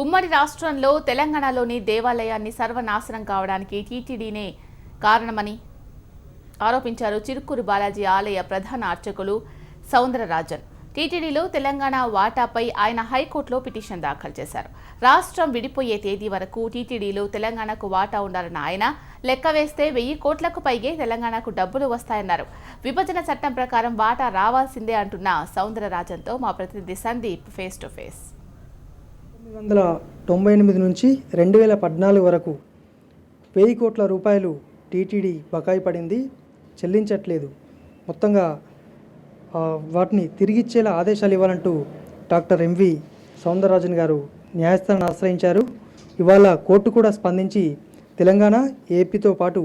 ఉమ్మడి రాష్ట్రంలో తెలంగాణలోని దేవాలయాన్ని సర్వనాశనం కావడానికి టీటీడీనే కారణమని ఆరోపించారు చిరుకూరు బాలాజీ ఆలయ ప్రధాన అర్చకులు సౌందరరాజన్. టీటీడీలో తెలంగాణ వాటాపై ఆయన హైకోర్టులో పిటిషన్ దాఖలు చేశారు. రాష్ట్రం విడిపోయే తేదీ వరకు టీటీడీలో తెలంగాణకు వాటా ఉండాలన్న ఆయన లెక్క వేస్తే 1000 కోట్లకు పైగే తెలంగాణకు డబ్బులు వస్తాయన్నారు. విభజన చట్టం ప్రకారం వాటా రావాల్సిందే అంటున్న సౌందరరాజన్తో మా ప్రతినిధి సందీప్ ఫేస్ టు ఫేస్. 1998 నుంచి 2014 వరకు 1000 కోట్ల రూపాయలు టీటీడీ బకాయి పడింది, చెల్లించట్లేదు. మొత్తంగా వాటిని తిరిగిచ్చేలా ఆదేశాలు ఇవ్వాలంటూ డాక్టర్ ఎంవి సౌందరరాజన్ గారు న్యాయస్థానాన్ని ఆశ్రయించారు. ఇవాళ కోర్టు కూడా స్పందించి తెలంగాణ, ఏపీతో పాటు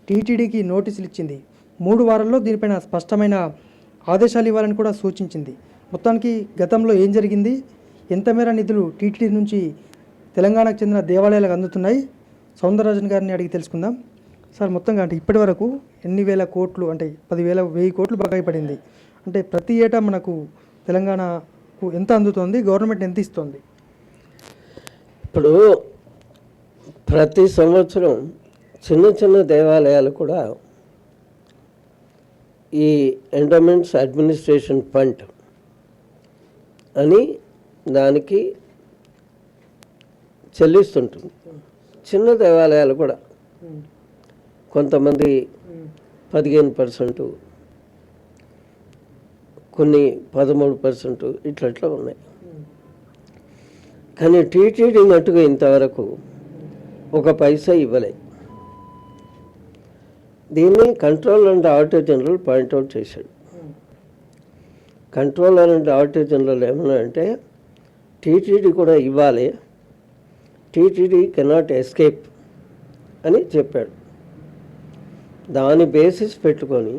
టీటీడీకి నోటీసులు ఇచ్చింది. 3 వారాల్లో దీనిపైన స్పష్టమైన ఆదేశాలు ఇవ్వాలని కూడా సూచించింది. మొత్తానికి గతంలో ఏం జరిగింది, ఎంత మేర నిధులు టీటీడీ నుంచి తెలంగాణకు చెందిన దేవాలయాలకు అందుతున్నాయి, సౌందరరాజన్ గారిని అడిగి తెలుసుకుందాం. సార్, మొత్తంగా అంటే ఇప్పటి వరకు ఎన్ని వేల కోట్లు, అంటే 10,000 కోట్లు బకాయి పడింది. అంటే ప్రతి ఏటా మనకు తెలంగాణకు ఎంత అందుతోంది, గవర్నమెంట్ ఎంత ఇస్తుంది? ఇప్పుడు ప్రతి సంవత్సరం చిన్న చిన్న దేవాలయాలు కూడా ఈ ఎండోమెంట్స్ అడ్మినిస్ట్రేషన్ ఫండ్ అని దానికి చెల్లిస్తుంటుంది. చిన్న దేవాలయాలు కూడా కొంతమంది 15%, కొన్ని 13%, ఇట్లా ఉన్నాయి. కానీ టీటీడీ మట్టుగా ఇంతవరకు ఒక పైసా ఇవ్వలే. దీన్ని controller and auditor general point out చేశాడు. కంట్రోలర్ అండ్ ఆడిటర్ జనరల్ ఏమన్నా అంటే టీటీడీ కూడా ఇవ్వాలి, టీటీడీ కెనాట్ ఎస్కేప్ అని చెప్పాడు. దాని బేసిస్ పెట్టుకొని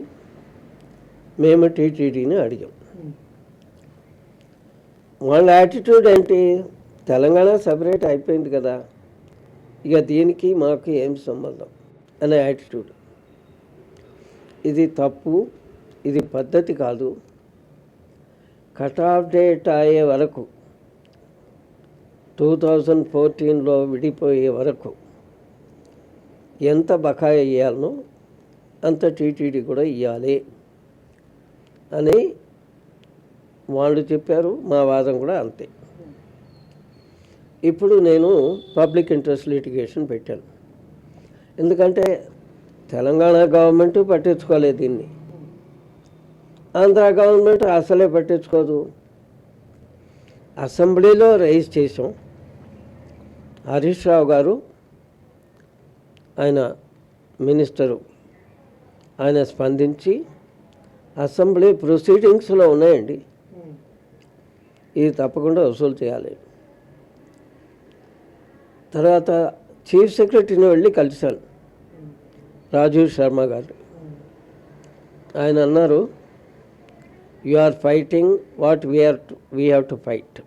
మేము టీటీడీని అడిగాం. వాళ్ళ యాటిట్యూడ్ ఏంటి, తెలంగాణ సపరేట్ అయిపోయింది కదా, ఇక దీనికి మాకు ఏం సంబంధం అనే యాటిట్యూడ్. ఇది తప్పు, ఇది పద్ధతి కాదు. కట్ ఆఫ్ డేట్ అయ్యే వరకు 2014లో విడిపోయే వరకు ఎంత బకాయి ఇవ్వాలనో అంత టీటీడీ కూడా ఇవ్వాలి అని వాళ్ళు చెప్పారు. మా వాదం కూడా అంతే. ఇప్పుడు నేను పబ్లిక్ ఇంట్రెస్ట్ లిటిగేషన్ పెట్టాను. ఎందుకంటే తెలంగాణ గవర్నమెంట్ పట్టించుకోలేదు దీన్ని, ఆంధ్ర గవర్నమెంట్ అసలే పట్టించుకోదు. అసెంబ్లీలో రైజ్ చేసాం. హరీష్ రావు గారు, ఆయన మినిస్టరు, ఆయన స్పందించి అసెంబ్లీ ప్రొసీడింగ్స్లో ఉన్నాయండి, ఇది తప్పకుండా వసూలు చేయాలి. తర్వాత చీఫ్ సెక్రటరీని వెళ్ళి కలిశాను, రాజీవ్ శర్మ గారు. ఆయన అన్నారు, you are fighting what we have to fight.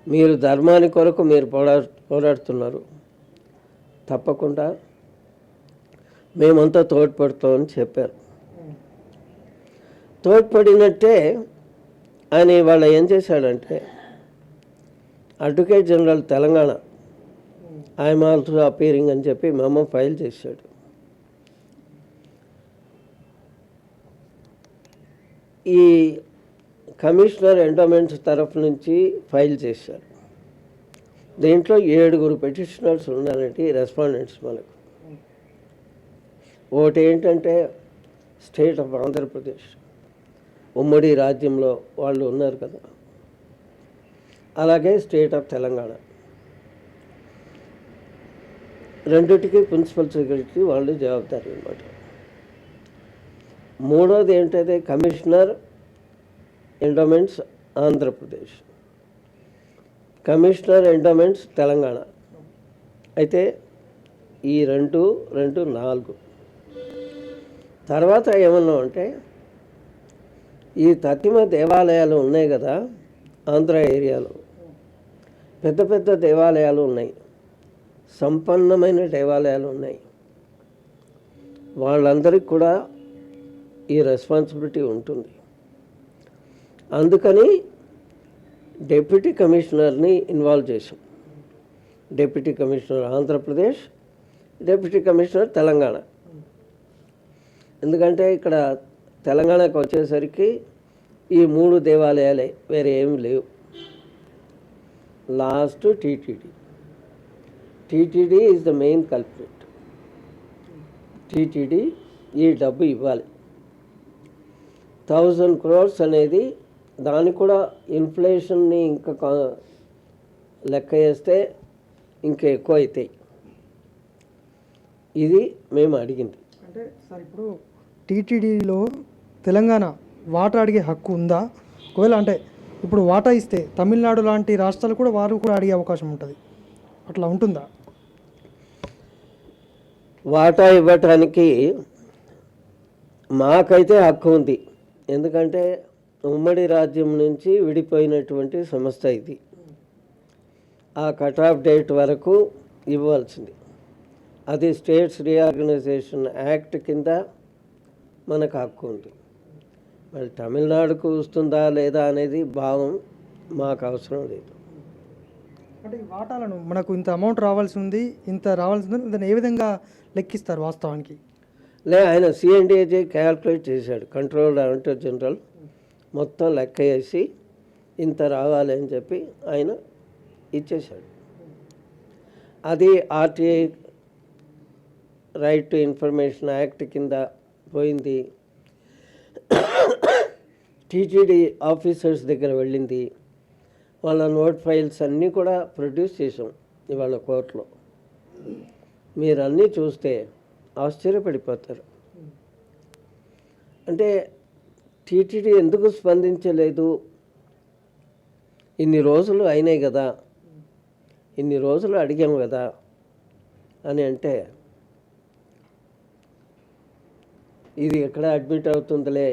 మీరు ధర్మాని కొరకు మీరు పోరాడుతున్నారు, తప్పకుండా మేమంతా తోడ్పడతామని చెప్పారు. తోడ్పడినట్టే ఆయన ఇవాళ ఏం చేశాడంటే, advocate general Telangana I'm also appearing అని చెప్పి మెమో ఫైల్ చేశాడు. ఈ కమిషనర్ ఎండోమెంట్స్ తరఫు నుంచి ఫైల్ చేశారు. దీంట్లో 7 పెటిషనర్స్ ఉన్నారండి, రెస్పాండెంట్స్ మనకు. ఒకటి ఏంటంటే స్టేట్ ఆఫ్ ఆంధ్రప్రదేశ్, ఉమ్మడి రాజ్యంలో వాళ్ళు ఉన్నారు కదా, అలాగే స్టేట్ ఆఫ్ తెలంగాణ, రెండిటికి ప్రిన్సిపల్ సెక్రటరీ వాళ్ళు జవాబుదారీ అన్నమాట. మూడోది ఏంటంటే commissioner endowments Andhra Pradesh, commissioner endowments Telangana. అయితే ఈ 2, 4 తర్వాత ఏమన్నా అంటే ఈ తతిమ దేవాలయాలు ఉన్నాయి కదా ఆంధ్ర ఏరియాలో, పెద్ద పెద్ద దేవాలయాలు ఉన్నాయి, సంపన్నమైన దేవాలయాలు ఉన్నాయి. వాళ్ళందరికీ కూడా ఈ రెస్పాన్సిబిలిటీ ఉంటుంది. అందుకని డిప్యూటీ కమిషనర్ని ఇన్వాల్వ్ చేశాం. Deputy commissioner Andhra Pradesh, deputy commissioner Telangana. ఎందుకంటే ఇక్కడ తెలంగాణకు వచ్చేసరికి ఈ 3 దేవాలయాలే, వేరే ఏమి లేవు. Last TTD is the main culprit. TTD ఈ డబ్బు ఇవ్వాలి. 1000 crores అనేది, దానికి కూడా ఇన్ఫ్లేషన్ని ఇంకా లెక్క వేస్తే ఇంకా ఎక్కువ అవుతాయి. ఇది మేము అడిగింది. అంటే సార్ ఇప్పుడు టీటీడీలో తెలంగాణ వాటా అడిగే హక్కు ఉందా? ఒకవేళ అంటే ఇప్పుడు వాటా ఇస్తే తమిళనాడు లాంటి రాష్ట్రాలు కూడా వారు కూడా అడిగే అవకాశం ఉంటుంది, అట్లా ఉంటుందా? వాటా ఇవ్వటానికి మాకైతే హక్కు ఉంది. ఎందుకంటే ఉమ్మడి రాజ్యం నుంచి విడిపోయినటువంటి సంస్థ ఇది. ఆ కట్ ఆఫ్ డేట్ వరకు ఇవ్వాల్సింది. అది స్టేట్స్ రీఆర్గనైజేషన్ యాక్ట్ కింద మనకు హక్కు ఉంది. మరి తమిళనాడుకు వస్తుందా లేదా అనేది భావం మాకు అవసరం లేదు. అంటే ఈ వాటాలను మనకు ఇంత అమౌంట్ రావాల్సి ఉంది, ఇంత రావాల్సి ఉంది, దాన్ని ఏ విధంగా లెక్కిస్తారు వాస్తవానికి? ఆయన సిఎన్డిఏజే క్యాల్కులేట్ చేశాడు, కంట్రోల్ డైరెక్టర్ జనరల్ మొత్తం లెక్క వేసి ఇంత రావాలి అని చెప్పి ఆయన ఇచ్చేశాడు. అది RTI right to information act కింద పోయింది. టీటీడీ ఆఫీసర్స్ దగ్గర వెళ్ళింది. వాళ్ళ నోట్ ఫైల్స్ అన్నీ కూడా ప్రొడ్యూస్ చేసాం ఇవాళ కోర్టులో. మీరు అన్నీ చూస్తే ఆశ్చర్యపడిపోతారు. అంటే టీటీడీ ఎందుకు స్పందించలేదు? ఇన్ని రోజులు అయినాయి కదా, ఇన్ని రోజులు అడిగాము కదా అని అంటే, ఇది ఎక్కడ అడ్మిట్ అవుతుందిలే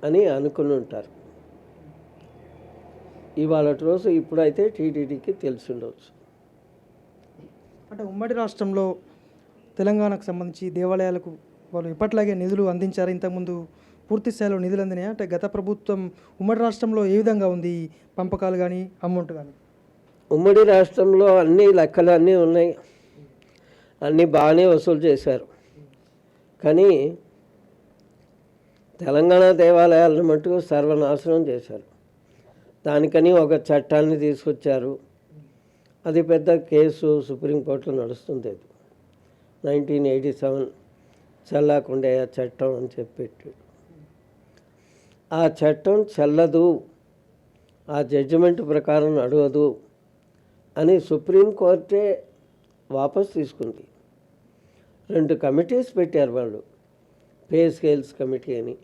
అని అనుకుని ఉంటారు. ఇవాళ రోజు ఇప్పుడైతే టీటీడీకి తెలిసి ఉండవచ్చు. అంటే ఉమ్మడి రాష్ట్రంలో తెలంగాణకు సంబంధించి దేవాలయాలకు వాళ్ళు ఇప్పట్లాగే నిధులు అందించారు. ఇంతకుముందు పూర్తి స్థాయిలో నిధులు అందినాయి. అంటే గత ప్రభుత్వం ఉమ్మడి రాష్ట్రంలో ఏ విధంగా ఉంది ఈ పంపకాలు కానీ అమౌంట్ కానీ? ఉమ్మడి రాష్ట్రంలో అన్ని లెక్కలు అన్నీ ఉన్నాయి, అన్నీ బాగానే వసూలు చేశారు. కానీ తెలంగాణ దేవాలయాలను మట్టుకు సర్వనాశనం చేశారు. దానికని ఒక చట్టాన్ని తీసుకొచ్చారు. అది పెద్ద కేసు సుప్రీంకోర్టులో నడుస్తుంది. 1987 చెల్లకుండయ్య చట్టం అని చెప్పి, ఆ చట్టం చెల్లదు, ఆ జడ్జిమెంట్ ప్రకారం నడవదు అని సుప్రీంకోర్టే వాపస్ తీసుకుంది. 2 కమిటీస్ పెట్టారు వాళ్ళు, పే స్కేల్స్ కమిటీ అని,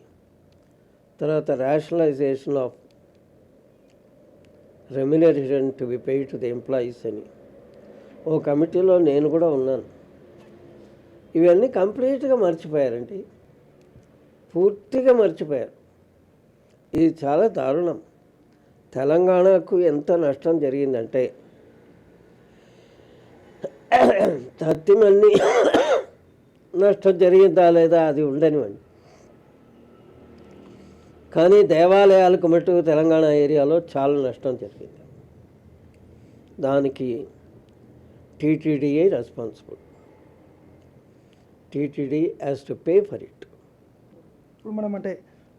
తర్వాత rationalisation of remuneration to be paid to the employees అని ఓ కమిటీలో నేను కూడా ఉన్నాను. ఇవన్నీ కంప్లీట్గా మర్చిపోయారండి, పూర్తిగా మర్చిపోయారు. ఇది చాలా దారుణం. తెలంగాణకు ఎంత నష్టం జరిగిందంటే, తత్తిమన్ని నష్టం జరిగిందా లేదా అది ఉండనివ్వండి, కానీ దేవాలయాలకు మటుకు తెలంగాణ ఏరియాలో చాలా నష్టం జరిగింది. దానికి టీటీడీఏ responsible. TTD has to pay for it. ఇప్పుడు మనం అంటే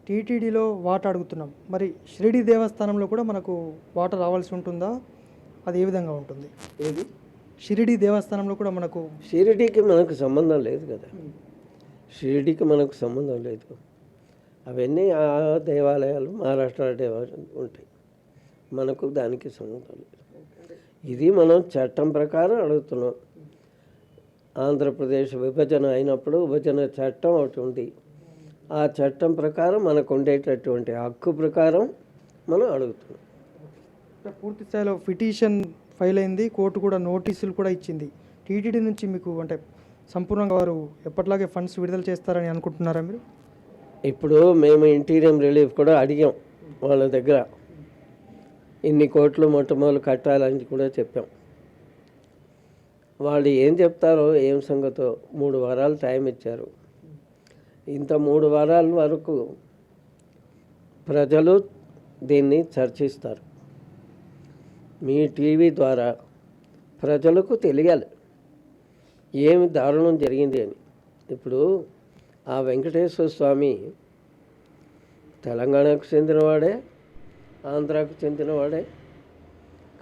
టీటీడీలో వాటర్ అడుగుతున్నాం, మరి షిరిడి దేవస్థానంలో కూడా మనకు వాటర్ రావాల్సి ఉంటుందా? అది ఏ విధంగా ఉంటుంది? ఏది? షిరిడి దేవస్థానంలో కూడా మనకు షిరిడీకి మనకు సంబంధం లేదు కదా, షిరిడీకి మనకు సంబంధం లేదు. అవన్నీ ఆ దేవాలయాలు మహారాష్ట్ర దేవాలయాలు ఉంటాయి, మనకు దానికి సంబంధం లేదు. ఇది మనం చట్టం ప్రకారం అడుగుతున్నాం. ఆంధ్రప్రదేశ్ విభజన అయినప్పుడు విభజన చట్టం ఒకటి ఉంది. ఆ చట్టం ప్రకారం మనకు ఉండేటటువంటి హక్కు ప్రకారం మనం అడుగుతున్నాం. పూర్తి స్థాయిలో పిటిషన్ ఫైల్ అయింది, కోర్టు కూడా నోటీసులు కూడా ఇచ్చింది. టీటీడీ నుంచి మీకు అంటే సంపూర్ణంగా వారు ఎప్పటిలాగే ఫండ్స్ విడుదల చేస్తారని అనుకుంటున్నారా మీరు? ఇప్పుడు మేము ఇంటీరియం రిలీఫ్ కూడా అడిగాం వాళ్ళ దగ్గర, ఇన్ని కోట్లు మొట్టమొదలు కట్టాలని కూడా చెప్పాం. వాళ్ళు ఏం చెప్తారో ఏం సంగతో 3 వారాలు టైం ఇచ్చారు. ఇంత 3 వారాల వరకు ప్రజలు దీన్ని చర్చిస్తారు. మీ టీవీ ద్వారా ప్రజలకు తెలియాలి ఏమి దారుణం జరిగింది అని. ఇప్పుడు ఆ వెంకటేశ్వర స్వామి తెలంగాణకు చెందినవాడే, ఆంధ్రాకు చెందినవాడే,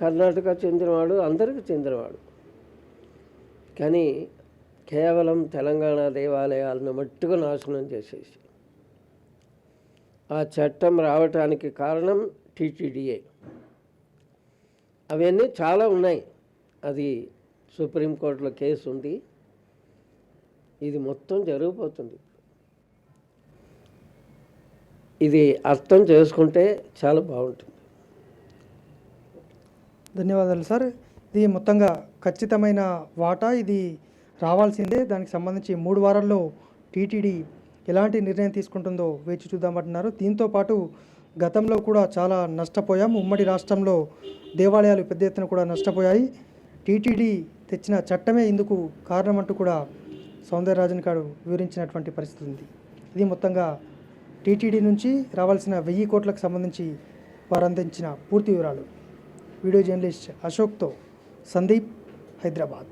కర్ణాటక చెందినవాడు, అందరికీ చెందినవాడు. కానీ కేవలం తెలంగాణ దేవాలయాలను మట్టుగా నాశనం చేసేసి ఆ చట్టం రావటానికి కారణం టీటీడీఏ. అవన్నీ చాలా ఉన్నాయి. అది సుప్రీంకోర్టులో కేసు ఉంది. ఇది మొత్తం జరిగిపోతుంది. ఇది అర్థం చేసుకుంటే చాలా బాగుంటుంది. ధన్యవాదాలు సార్. ఇది మొత్తంగా ఖచ్చితమైన వాటా, ఇది రావాల్సిందే. దానికి సంబంధించి 3 వారాల్లో టీటీడీ ఎలాంటి నిర్ణయం తీసుకుంటుందో వేచి చూద్దామంటున్నారు. దీంతోపాటు గతంలో కూడా చాలా నష్టపోయాం. ఉమ్మడి రాష్ట్రంలో దేవాలయాలు పెద్ద ఎత్తున కూడా నష్టపోయాయి. టీటీడీ తెచ్చిన చట్టమే ఇందుకు కారణమంటూ కూడా సౌందరరాజన్ గారు వివరించినటువంటి పరిస్థితి ఉంది. ఇది మొత్తంగా టీటీడీ నుంచి రావాల్సిన 1000 కోట్లకు సంబంధించి వారు అందించిన పూర్తి వివరాలు. వీడియో జర్నలిస్ట్ అశోక్తో సందీప్, హైదరాబాద్.